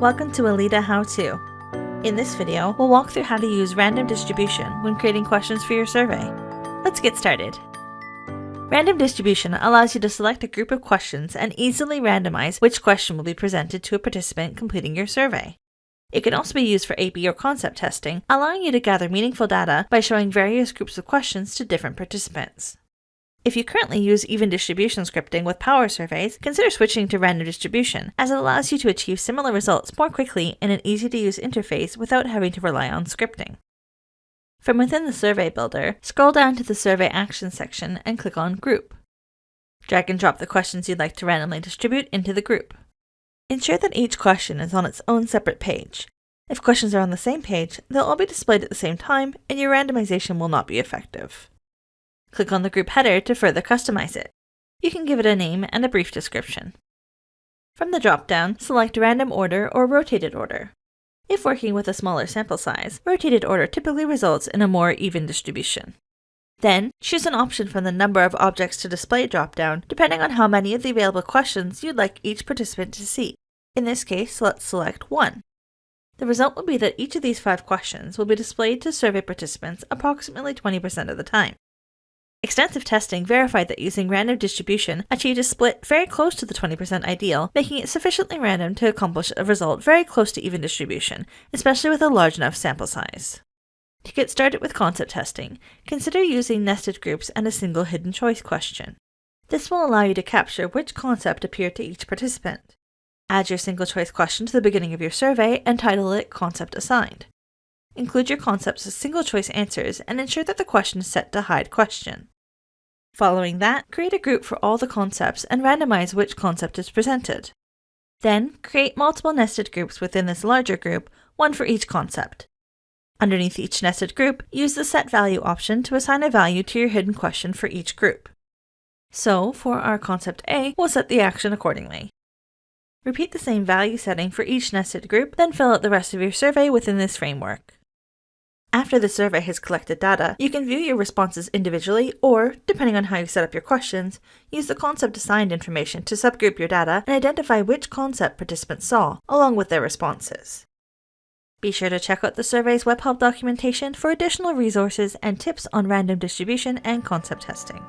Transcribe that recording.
Welcome to Alida How-To. In this video, we'll walk through how to use random distribution when creating questions for your survey. Let's get started. Random distribution allows you to select a group of questions and easily randomize which question will be presented to a participant completing your survey. It can also be used for A/B or concept testing, allowing you to gather meaningful data by showing various groups of questions to different participants. If you currently use even distribution scripting with power surveys, consider switching to random distribution, as it allows you to achieve similar results more quickly in an easy-to-use interface without having to rely on scripting. From within the Survey Builder, scroll down to the Survey Actions section and click on Group. Drag and drop the questions you'd like to randomly distribute into the group. Ensure that each question is on its own separate page. If questions are on the same page, they'll all be displayed at the same time, and your randomization will not be effective. Click on the group header to further customize it. You can give it a name and a brief description. From the drop-down, select Random Order or Rotated Order. If working with a smaller sample size, rotated order typically results in a more even distribution. Then, choose an option from the Number of Objects to Display drop-down, depending on how many of the available questions you'd like each participant to see. In this case, let's select 1. The result will be that each of these 5 questions will be displayed to survey participants approximately 20% of the time. Extensive testing verified that using random distribution achieved a split very close to the 20% ideal, making it sufficiently random to accomplish a result very close to even distribution, especially with a large enough sample size. To get started with concept testing, consider using nested groups and a single hidden choice question. This will allow you to capture which concept appeared to each participant. Add your single choice question to the beginning of your survey and title it Concept Assigned. Include your concepts as single choice answers and ensure that the question is set to Hide Question. Following that, create a group for all the concepts and randomize which concept is presented. Then, create multiple nested groups within this larger group, one for each concept. Underneath each nested group, use the Set Value option to assign a value to your hidden question for each group. So, for our concept A, we'll set the action accordingly. Repeat the same value setting for each nested group, then fill out the rest of your survey within this framework. After the survey has collected data, you can view your responses individually or, depending on how you set up your questions, use the concept assigned information to subgroup your data and identify which concept participants saw, along with their responses. Be sure to check out the survey's web help documentation for additional resources and tips on random distribution and concept testing.